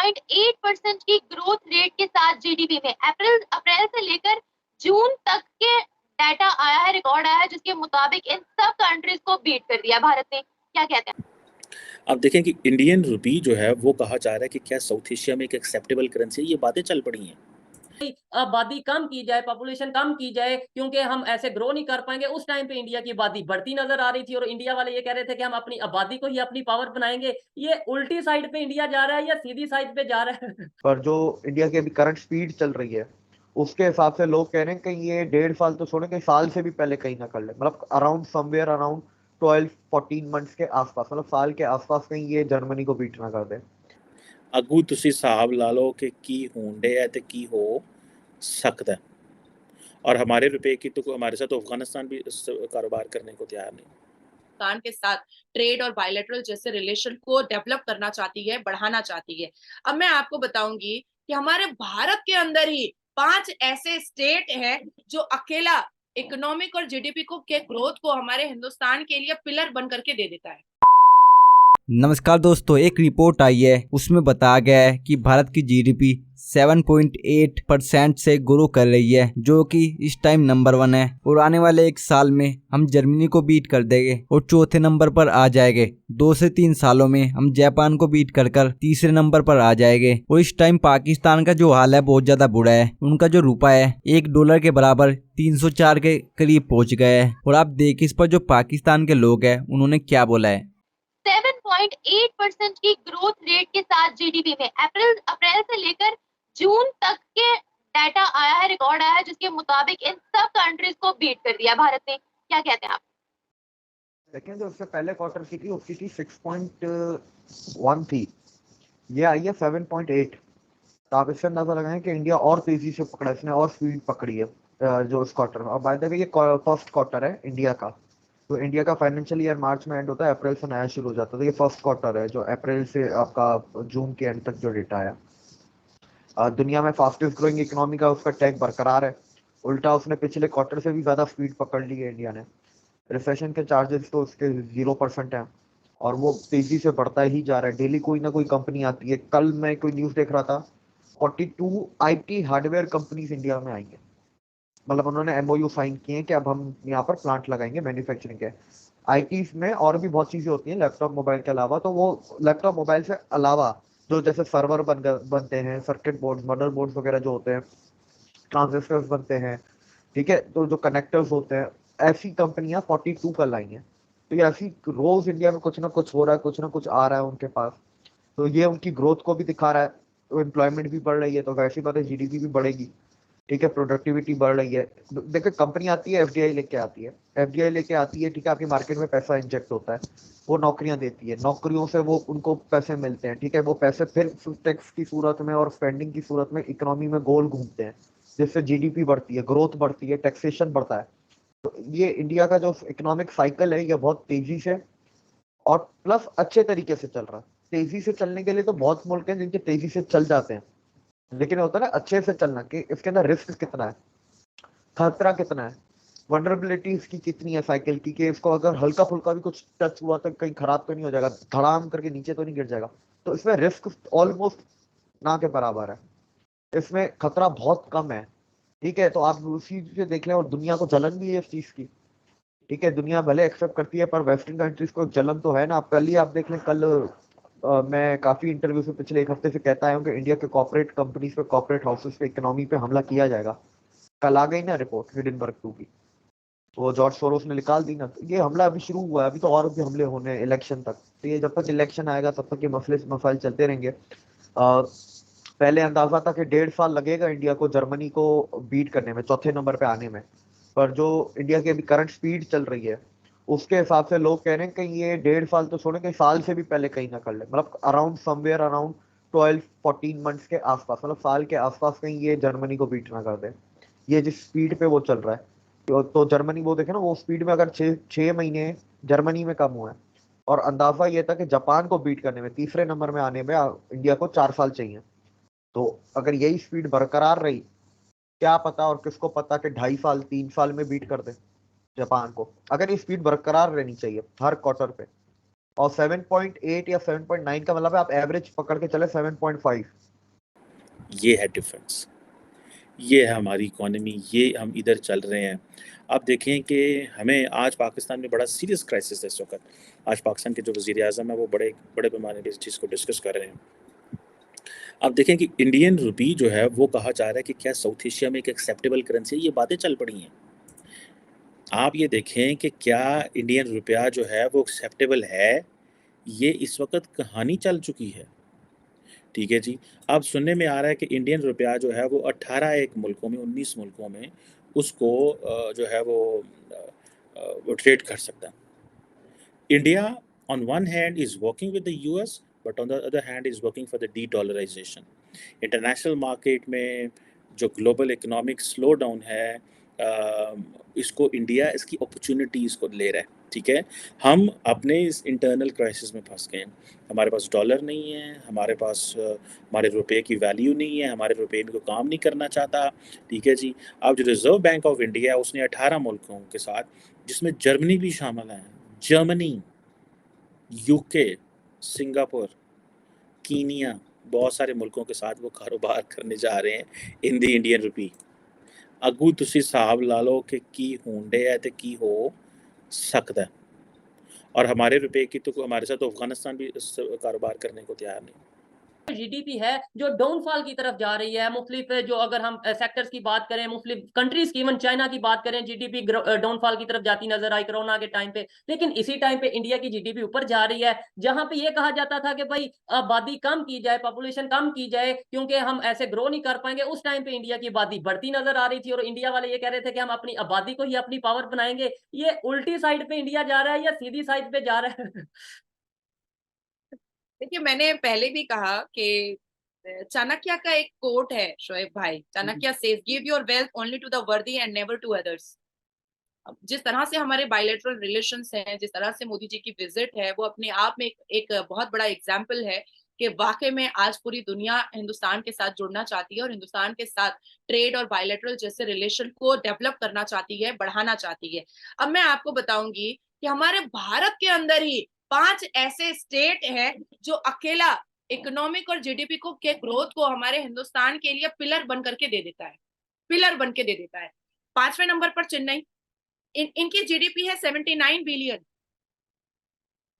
7.8% की growth rate के साथ जीडीपी में अप्रैल अप्रैल से लेकर जून तक के डाटा आया है, रिकॉर्ड आया है, जिसके मुताबिक इन सब कंट्रीज को बीट कर दिया भारत ने। क्या कहते हैं? अब देखें कि इंडियन रुपी जो है वो कहा जा रहा है कि क्या साउथ एशिया में एक एक्सेप्टेबल करेंसी है, ये बातें चल पड़ी हैं। आबादी कम की जाए, पॉपुलेशन कम की जाए, क्योंकि हम ऐसे ग्रो नहीं कर पाएंगे। उस टाइम पे इंडिया की आबादी बढ़ती नजर आ रही थी और इंडिया वाले ये कह रहे थे कि हम अपनी आबादी को ही अपनी पावर बनाएंगे। ये उल्टी साइड पे इंडिया जा रहा है या सीधी साइड पे जा रहा है? पर जो इंडिया की अभी करंट स्पीड चल रही है उसके हिसाब से लोग कह रहे हैं कि ये 1.5 साल तो छोड़े, कहीं साल से भी पहले कहीं ना कर ले, मतलब अराउंड समवेयर अराउंड 12-14 मंथ्स के आसपास, मतलब साल के आसपास कहीं ये जर्मनी को बीट ना कर दे। अगू तुसी हिसाब ला लो कि की होंडे है तो की हो सकता है, और हमारे रुपए की तो हमारे साथ तो अफगानिस्तान भी कारोबार करने को तैयार नहीं। पाकिस्तान के साथ ट्रेड और बायलैटरल जैसे रिलेशन को डेवलप करना चाहती है, बढ़ाना चाहती है। अब मैं आपको बताऊंगी कि हमारे भारत के अंदर ही 5 ऐसे स्टेट हैं जो अकेला इकोनॉमिक और जीडीपी को के ग्रोथ को हमारे हिंदुस्तान के लिए पिलर बन करके दे देता है। नमस्कार दोस्तों, एक रिपोर्ट आई है उसमें बताया गया है कि भारत की जीडीपी 7.8% से ग्रो कर रही है, जो कि इस टाइम नंबर 1 है और आने वाले एक साल में हम जर्मनी को बीट कर देंगे और चौथे नंबर पर आ जाएंगे। 2 से 3 सालों में हम जापान को बीट कर तीसरे नंबर पर आ जाएंगे। और इस टाइम पाकिस्तान का जो हाल है बहुत ज्यादा बुरा है। उनका जो रुपया है $1 के बराबर 304 के करीब पहुंच गया है। और आप देखिए इस पर जो पाकिस्तान के लोग हैं उन्होंने क्या बोला है। 7.8% की ग्रोथ रेट के साथ जीडीपी में अप्रैल से लेकर जून तक के डाटा आया है, रिकॉर्ड आया है, जिसके मुताबिक इन सब कंट्रीज को बीट कर दिया भारत ने। क्या कहते हैं आप? लेकिन जो उससे पहले क्वार्टर की थी उसकी थी 6.1 थी, ये आई है 7.8। तो आप इससे अंदाजा लगाएं कि इंडिया और तेजी से पकड़ा, इसने और स्पीड पकड़ी है जो इस क्वार्टर में। और बाय द वे ये फर्स्ट क्वार्टर है इंडिया का, तो इंडिया का फाइनेंशियल ईयर मार्च में एंड होता है, अप्रैल से नया शुरू हो जाता है। तो ये फर्स्ट क्वार्टर है जो अप्रैल से आपका जून के एंड तक जो डेटा आया। दुनिया में फास्टेस्ट ग्रोइंग इकोनॉमी का उसका टैग बरकरार है। उल्टा उसने पिछले क्वार्टर से भी ज्यादा स्पीड पकड़ ली है इंडिया ने। रिसेशन के चार्जेस तो उसके 0% हैं और वो तेजी से बढ़ता ही जा रहा है। डेली कोई ना कोई कंपनी आती है। कल मैं कोई न्यूज देख रहा था, 42 आईटी हार्डवेयर कंपनीज इंडिया में आई है। मतलब उन्होंने एमओयू साइन किए हैं कि अब हम यहाँ पर प्लांट लगाएंगे मैन्युफैक्चरिंग के। आईटी में और भी बहुत चीजें होती हैं लैपटॉप मोबाइल के अलावा, तो वो लैपटॉप मोबाइल से अलावा जो जैसे सर्वर बनते हैं, सर्किट बोर्ड, मदर बोर्ड वगैरह जो होते हैं, ट्रांजिस्टर्स बनते हैं, ठीक है, तो जो कनेक्टर्स होते हैं, ऐसी कंपनियां 42 कल आई हैं। तो ये ऐसी रोज इंडिया में कुछ ना कुछ हो रहा है, कुछ ना कुछ आ रहा है उनके पास। तो ये उनकी ग्रोथ को भी दिखा रहा है। तो एम्प्लॉयमेंट भी बढ़ रही है, तो वैसी बात है जीडीपी भी बढ़ेगी, ठीक है, प्रोडक्टिविटी बढ़ रही है। देखिए कंपनी आती है, एफडीआई लेके आती है, एफडीआई लेके आती है, ठीक है, आपकी मार्केट में पैसा इंजेक्ट होता है, वो नौकरियां देती है, नौकरियों से वो उनको पैसे मिलते हैं, ठीक है, वो पैसे फिर टैक्स की सूरत में और स्पेंडिंग की सूरत में इकोनॉमी में गोल घूमते हैं, जिससे जीडीपी बढ़ती है, ग्रोथ बढ़ती है, टैक्सेशन बढ़ता है। तो ये इंडिया का जो इकोनॉमिक साइकिल है ये बहुत तेजी से और प्लस अच्छे तरीके से चल रहा है। तेजी से चलने के लिए तो बहुत मुल्क हैं जिनके तेजी से चल जाते हैं, लेकिन होता है ना अच्छे से चलना, कि इसके अंदर रिस्क कितना है, खतरा कितना है, वनरेबिलिटी इसकी कितनी है साइकिल की, कि इसको अगर हल्का फुल्का भी कुछ टच हुआ तो कहीं खराब तो नहीं हो जाएगा, धड़ाम करके नीचे तो नहीं गिर जाएगा। तो इसमें रिस्क ऑलमोस्ट ना के बराबर है, इसमें खतरा बहुत कम है, ठीक है। तो आप उसी से देख लें, और दुनिया को जलन भी है इस चीज की, ठीक है, दुनिया भले एक्सेप्ट करती है पर वेस्टर्न कंट्रीज को जलन तो है ना। आप कल ही आप देख लें, कल मैं काफी इंटरव्यू से पिछले एक हफ्ते से कहता आया हूँ कि इंडिया के कॉर्पोरेट कंपनीज पे, कॉर्पोरेट हाउसेस पे, इकोनॉमी पे हमला किया जाएगा। कल आ गई ना रिपोर्ट हिडनबर्ग 2 की, वो जॉर्ज सोरोस ने निकाल दी ना। तो ये हमला अभी शुरू हुआ है, अभी तो और भी हमले होने हैं इलेक्शन तक। तो ये जब तक इलेक्शन आएगा तब तक ये मसाइल चलते रहेंगे। पहले अंदाजा था कि 1.5 साल लगेगा इंडिया को जर्मनी को बीट करने में, चौथे नंबर पे आने में। पर जो इंडिया की अभी करंट स्पीड चल रही है उसके हिसाब से लोग कह रहे हैं कि ये 1.5 साल तो छोड़े, कहीं साल से भी पहले कहीं ना कर ले, मतलब अराउंड समवेयर अराउंड 12-14 मंथ्स के आसपास, मतलब साल के आसपास कहीं ये जर्मनी को बीट ना कर दे। ये जिस स्पीड पे वो चल रहा है, तो जर्मनी वो देखे ना, वो स्पीड में अगर 6 महीने जर्मनी में कम हुआ है, और अंदाजा ये था कि जापान को बीट करने में, तीसरे नंबर में आने में इंडिया को 4 साल चाहिए। तो अगर यही स्पीड बरकरार रही, क्या पता, और किसको पता कि 2.5 साल 3 साल में बीट कर दे जापान को। अगर ये स्पीड बरकरार रहनी चाहिए हर क्वार्टर पे, और 7.8 या 7.9 का मतलब है आप एवरेज पकड़ के चले 7.5। ये है डिफरेंस, ये है हमारी इकोनॉमी, ये हम इधर चल रहे हैं। आप देखें कि हमें आज पाकिस्तान में बड़ा सीरियस क्राइसिस है इस वक्त। आज पाकिस्तान के जो वज़ीर आज़म है वो बड़े बड़े पैमाने पर इस चीज़ को डिस्कस कर रहे हैं। आप देखें कि इंडियन रुपी जो है वो कहा जा रहा है कि क्या साउथ एशिया में एक एक्सेप्टेबल करेंसी है, ये बातें चल पड़ी हैं। आप ये देखें कि क्या इंडियन रुपया जो है वो एक्सेप्टेबल है, ये इस वक्त कहानी चल चुकी है। ठीक है जी। अब सुनने में आ रहा है कि इंडियन रुपया जो है वो 18 एक मुल्कों में, 19 मुल्कों में उसको जो है वो ट्रेड कर सकता है। India on one hand is working with the US, but on the other hand is working for the de-dollarization. International market में जो ग्लोबल इकोनॉमिक स्लो डाउन है, इसको इंडिया इसकी अपॉर्चुनिटीज़ को ले रहा है। ठीक है, हम अपने इस इंटरनल क्राइसिस में फंस गए हैं। हमारे पास डॉलर नहीं है, हमारे पास हमारे रुपए की वैल्यू नहीं है, हमारे रुपए में कोई काम नहीं करना चाहता। ठीक है जी। अब जो रिजर्व बैंक ऑफ इंडिया है उसने 18 मुल्कों के साथ, जिसमें जर्मनी भी शामिल है, जर्मनी, यूके, सिंगापुर, कीनिया, बहुत सारे मुल्कों के साथ वो कारोबार करने जा रहे हैं इन दी इंडियन रुपी। अगू तुसी हिसाब ला लो कि की होंडे है तो की हो सकता है। और हमारे रुपए की तो हमारे साथ तो अफगानिस्तान भी कारोबार करने को तैयार नहीं। जीडीपी है जो डाउनफॉल की तरफ जा रही है। मुख्तलिफ जो अगर हम सेक्टर्स की बात करें, मुख्तलिफ कंट्रीज की, इवन चाइना की बात करें, जीडीपी डाउनफॉल की तरफ जाती नजर आई कोरोना के टाइम पे। लेकिन इसी टाइम पे इंडिया की जीडीपी ऊपर जा रही है, जहां पे ये कहा जाता था कि भाई आबादी कम की जाए, पॉपुलेशन कम की जाए, क्योंकि हम ऐसे ग्रो नहीं कर पाएंगे। उस टाइम पे इंडिया की आबादी बढ़ती नजर आ रही थी और इंडिया वाले ये कह रहे थे कि हम अपनी आबादी को ही अपनी पावर बनाएंगे। ये उल्टी साइड पे इंडिया जा रहा है या सीधी साइड पे जा रहा है? देखिए, मैंने पहले भी कहा कि चाणक्य का एक कोट है शोएब भाई, Chanakya says give your wealth only to the worthy and never to others. जिस तरह से हमारे बायलैटरल रिलेशंस हैं, जिस तरह से मोदी जी की विजिट है, वो अपने आप में एक बहुत बड़ा एग्जाम्पल है कि वाकई में आज पूरी दुनिया हिंदुस्तान के साथ जुड़ना चाहती है और हिंदुस्तान के साथ ट्रेड और बायलैटरल जैसे रिलेशन को डेवलप करना चाहती है, बढ़ाना चाहती है। अब मैं आपको बताऊंगी कि हमारे भारत के अंदर ही 5 ऐसे स्टेट हैं जो अकेला इकोनॉमिक और जीडीपी को के ग्रोथ को हमारे हिंदुस्तान के लिए पिलर बन करके दे देता है, पिलर बन के दे देता है। 5वें नंबर पर चेन्नई, इनकी जीडीपी है 79 बिलियन।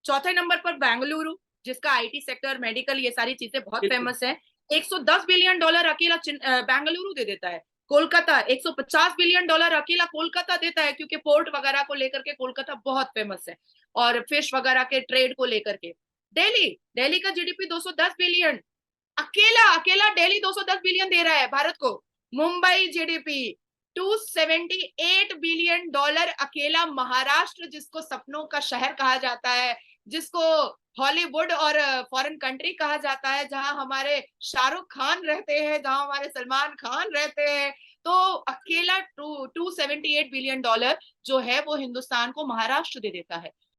चौथे नंबर पर बेंगलुरु, जिसका आईटी सेक्टर, मेडिकल, ये सारी चीजें बहुत फेमस है। 110 बिलियन डॉलर अकेला बेंगलुरु दे देता है। कोलकाता 150 बिलियन डॉलर अकेला कोलकाता देता है, क्योंकि पोर्ट वगैरह को लेकर के कोलकाता बहुत फेमस है और फिश वगैरह के ट्रेड को लेकर के। दिल्ली का जीडीपी 210 बिलियन, अकेला अकेला दिल्ली 210 बिलियन दे रहा है भारत को। मुंबई जीडीपी 278 बिलियन डॉलर अकेला महाराष्ट्र, जिसको सपनों का शहर कहा जाता है, जिसको हॉलीवुड और फॉरेन कंट्री कहा जाता है, जहां हमारे शाहरुख खान रहते हैं, जहां हमारे सलमान खान रहते हैं, तो अकेला 278 बिलियन डॉलर जो है वो हिंदुस्तान को महाराष्ट्र दे देता है।